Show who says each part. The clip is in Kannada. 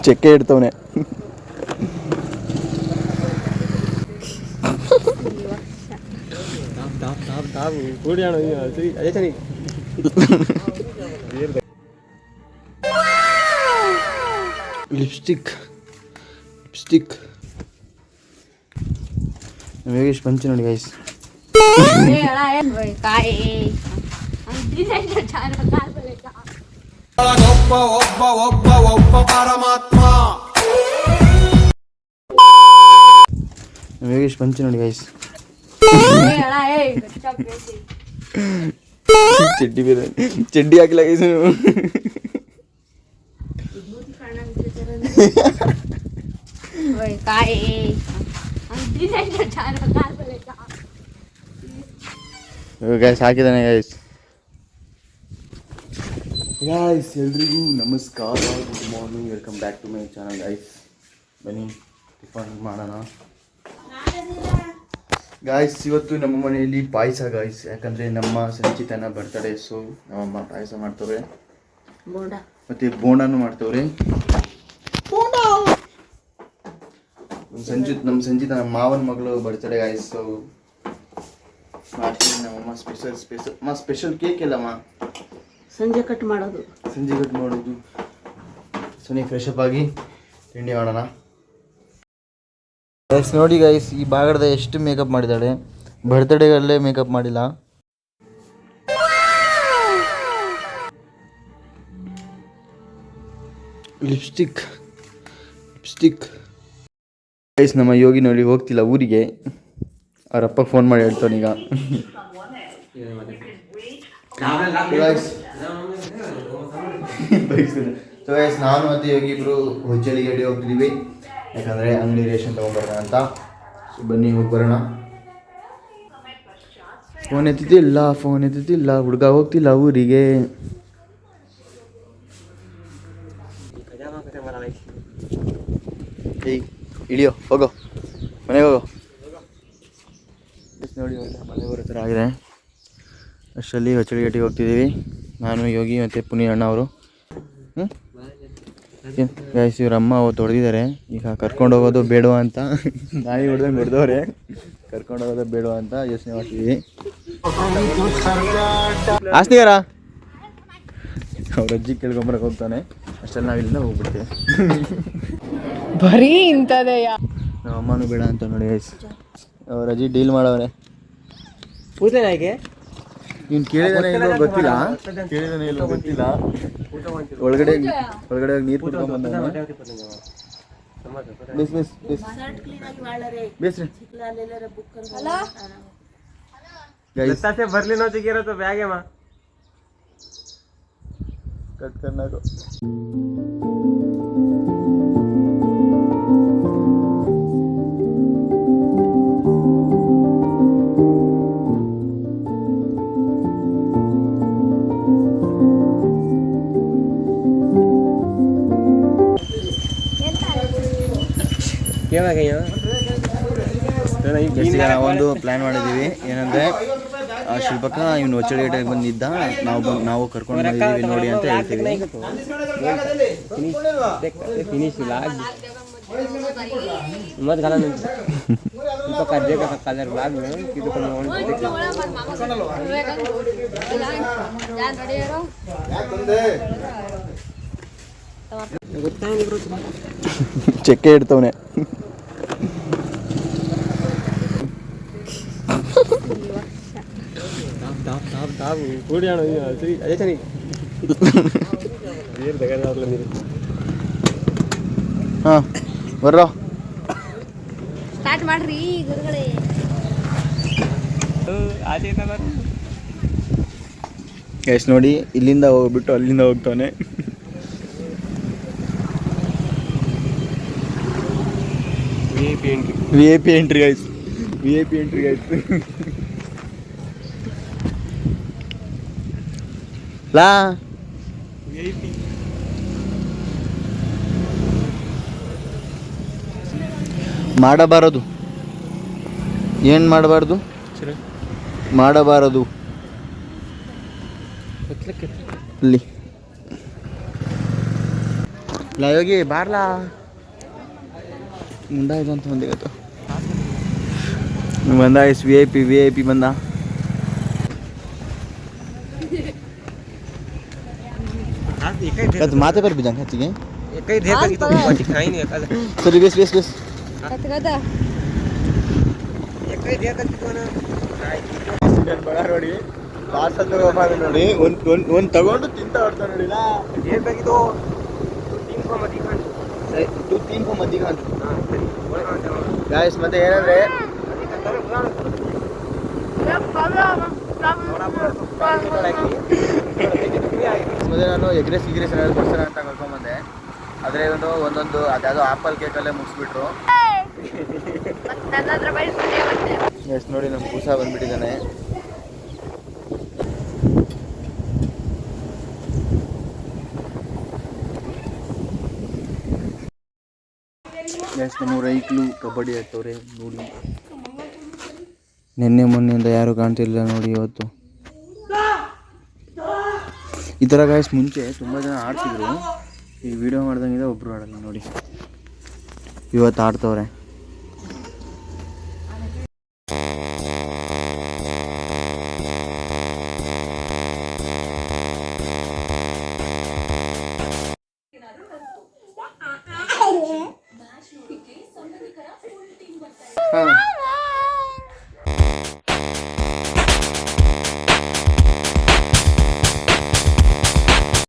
Speaker 1: ಚೆಕ್ಕೆ ಇಡ್ತವನೆ. ಲಿಪ್ಸ್ಟಿಕ್ ಯೋಗೇಶ್ ಪಂಚ ನೋಡಿ ಗೈಸ್. ಯೋಗೇಶ್ ಪಂಚ ನೋಡಿ ಗೈಸ್. ಚಡ್ಡಿ ಹಾಕಿಲ್ಲ ಗೈಸ್. ಗೈಸ್ ಹಾಕಿದ್ದಾನೆ ಗೈಸ್. ಗೈಸ್ ಎಲ್ರಿಗೂ ನಮಸ್ಕಾರ, good morning, welcome back to my channel guys. ಬನ್ನಿ ಟಿಫನ್ ಮಾಡೋಣ ಗಾಯ್ಸ್. ಇವತ್ತು ನಮ್ಮ ಮನೆಯಲ್ಲಿ ಪಾಯಸ ಗಾಯ್ಸ್, ಯಾಕಂದರೆ ನಮ್ಮ ಸಂಚಿತನ ಬರ್ತಡೇ. ಸೊ ನಮ್ಮಮ್ಮ ಪಾಯಸ ಮಾಡ್ತವ್ರೆ ಮತ್ತು ಬೋಂಡಾನು ಮಾಡ್ತವ್ರೆ. ನಮ್ಮ ಸಂಚಿತ ನಮ್ಮ ಮಾವನ ಮಗಳು ಬರ್ತಡೇ ಗಾಯ್ಸ್. ಸೊ ನಮ್ಮಮ್ಮ ಸ್ಪೆಷಲ್ ಕೇಕ್ ಎಲ್ಲಮ್ಮ
Speaker 2: ಸಂಜೆ ಕಟ್ ಮಾಡೋದು.
Speaker 1: ಸೊನ್ನೆ ಫ್ರೆಶ್ ಅಪ್ ಆಗಿ ತಿಂಡಿ ಮಾಡೋಣ ಗೈಸ್. ನೋಡಿ ಗೈಸ್, ಈ ಭಾಗದ ಎಷ್ಟು ಮೇಕಪ್ ಮಾಡಿದ್ದಾಳೆ. ಬರ್ತ್ಡೇಗಲ್ಲೇ ಮೇಕಪ್ ಮಾಡಿಲ್ಲ. Lipstick guys. ನಮ್ಮ ಯೋಗಿ ನೋಡಿ ಹೋಗ್ತಿಲ್ಲ ಊರಿಗೆ. ಅವರಪ್ಪ ಫೋನ್ ಮಾಡಿ ಹೇಳ್ತಾನೆ ಈಗ. ಸೊ ಗೈಸ್, ನಾನು ಮತ್ತು ಯೋಗಿ ಇಬ್ಬರು ಹೊಚ್ಚಳಿಗೆ ಅಡಿ ಹೋಗ್ತಿದ್ದೀವಿ, ಯಾಕಂದರೆ ಅಂಗಡಿ ರೇಷನ್ ತೊಗೊಂಡ್ಬರೋಣ ಅಂತ. ಸೊ ಬನ್ನಿ ಹೋಗಿ ಬರೋಣ. ಫೋನ್ ಎತ್ತಿದ್ದಿಲ್ಲ ಹುಡುಗ ಹೋಗ್ತಿಲ್ಲ ಊರಿಗೆ. ಏಯ್ ಇಳಿಯೋ, ಹೋಗೋ ಮನೆಗೆ ಹೋಗೋ. ನೋಡಿ ಮಳೆ ಬರೋ ಥರ ಆಗಿದೆ. ಅಷ್ಟರಲ್ಲಿ ಹೊಚ್ಚಳಿಗಟ್ಟಿಗೆ ಹೋಗ್ತಿದ್ದೀವಿ, ನಾನು, ಯೋಗಿ ಮತ್ತು ಪುನಿ ಅಣ್ಣ ಅವರು. ಗೈಸ್, ಇವ್ರ ಅಮ್ಮ ಅವತ್ತು ಹೊಡೆದಿದ್ದಾರೆ. ಈಗ ಕರ್ಕೊಂಡು ಹೋಗೋದು ಬೇಡವಾ ಅಂತ, ನಾಯಿ ಹೊಡೆದಂಗೆ ಹೊಡೆದವ್ರೆ. ಕರ್ಕೊಂಡು ಹೋಗೋದು ಬೇಡವಾ ಅಂತ ಯೋಚನೆ ಮಾಡ್ತಿದ್ದೀವಿ. ಆಸ್ತಿಗಾರ ಅವ್ರ ಅಜ್ಜಿ ಕೇಳ್ಕೊಂಬರಕ್ಕೆ ಹೋಗ್ತಾನೆ. ಅಷ್ಟಲ್ಲಿ ನಾವು ಇಲ್ಲಿಂದ ಹೋಗ್ಬಿಡ್ತೀವಿ.
Speaker 2: ಬರೀ ಇಂಥದೆಯ.
Speaker 1: ನಮ್ಮ ಅಮ್ಮನೂ ಬೇಡ ಅಂತ ನೋಡಿ ಗೈಸ್. ಅವ್ರ ಅಜ್ಜಿ ಡೀಲ್ ಮಾಡವ್ರೆ. ನೀನು ಕೇಳಿದಾನೆ ಇಲ್ಲೋ ಗೊತ್ತಿಲ್ಲ. ಒಳಗಡೆ ನೀರು ಕುಡ್ಕೊಂಡ್ಬಂದ.
Speaker 3: ಬರ್ಲಿ ನೋ ಚಿಕ್ಕಿರತ್ತೋ ಬ್ಯಾಗೆ ಮಾ
Speaker 1: ಕಟ್ ಕರ್ನಾಟಕ. ಒಂದು ಪ್ಲ್ಯಾನ್ ಮಾಡಿದ್ದೀವಿ. ಏನಂದರೆ ಶಿಲ್ಪಕ್ಕ ಇವನು ಹೊಚ್ಚಳಿಗಟ್ಟಿಗೆ ಬಂದಿದ್ದ, ನಾವು ಕರ್ಕೊಂಡು ಬಂದಿದ್ದೀವಿ ನೋಡಿ ಅಂತ ಹೇಳ್ತೀವಿ. ಚೆಕ್ಕೆ ಇಡ್ತವನೆ. ಹಾಂ ಬರ್ರೋ,
Speaker 2: ಸ್ಟಾರ್ಟ್ ಮಾಡ್ರಿ ಗುರುಗಳೇ.
Speaker 1: ಗೈಸ್ ನೋಡಿ, ಇಲ್ಲಿಂದ ಹೋಗ್ಬಿಟ್ಟು ಅಲ್ಲಿಂದ ಹೋಗ್ತಾನೆ. VIP entry guys. ಲಾ ಮಾಡಬಾರದು. ಏನು ಮಾಡಬಾರ್ದು? ಅಲ್ಲಿ ಲಯೋಗಿ ಬಾರ್ಲಾ ಮುಂಡ ಇದಂತ ಒಂದಿಗತ್ತು ಬಂದ ಇಸ್ ವಿ ಐ ಪಿ ಬಂದ माथे पर भी जाना चाहिए
Speaker 3: एकही देखा की तो दिखाई नहीं एकाला
Speaker 1: सॉरी बेस
Speaker 3: एकही देखा की तो ना
Speaker 1: ಬಡ ನೋಡಿ ಪಾರ್ಸಲ್ ತಗೊಂಡು ನೋಡಿ ಒಂದು ತಗೊಂಡು ತಿಂತ ಹೊಡ್ತಾ ನೋಡಿಲ್ಲ
Speaker 3: ಏನಾಗಿದ್ದು 300 ಮದಿ ಖಾನ್
Speaker 1: 300 ಮದಿ ಖಾನ್ ಗಾಯ್ಸ್ ಮತ್ತೆ ಏನಂದ್ರೆ ಮತ್ತೆ ನಾನು ಎಗ್ರೆಸ್ ಏನಾದ್ರು ಕೊಡ್ತಾರೆ ಅಂತ ಕರ್ಕೊಂಡ್ಬಂದೆ ಆದರೆ ಒಂದೊಂದು ಅದ್ಯಾವುದೋ ಆ್ಯಪಲ್ ಕೇಕಲ್ಲೇ ಮುಗಿಸ್ಬಿಟ್ರು ಎಷ್ಟು ನೋಡಿ ನಮ್ಮ ಕೂಸ ಬಂದ್ಬಿಟ್ಟಿದ್ದಾನೆ ಎಷ್ಟು ನಮ್ಮ ರೈಕ್ಲು ಕಬಡ್ಡಿ ಆಡ್ತವ್ರೆ ನೋಡಿ ನಿನ್ನೆ ಮೊನ್ನೆಯಿಂದ ಯಾರು ಕಾಣ್ತಿರ್ಲಿಲ್ಲ ನೋಡಿ ಇವತ್ತು ಈ ಥರ ಗಾಯ್ಸ್ ಮುಂಚೆ ತುಂಬ ಜನ ಆಡ್ತಿದ್ರು ಈ ವಿಡಿಯೋ ಮಾಡ್ದಂಗಿದೆ ಒಬ್ಬರು ಆಡಲ್ಲ ನೋಡಿ ಇವತ್ತು ಆಡ್ತವ್ರೆ ಹಾಂ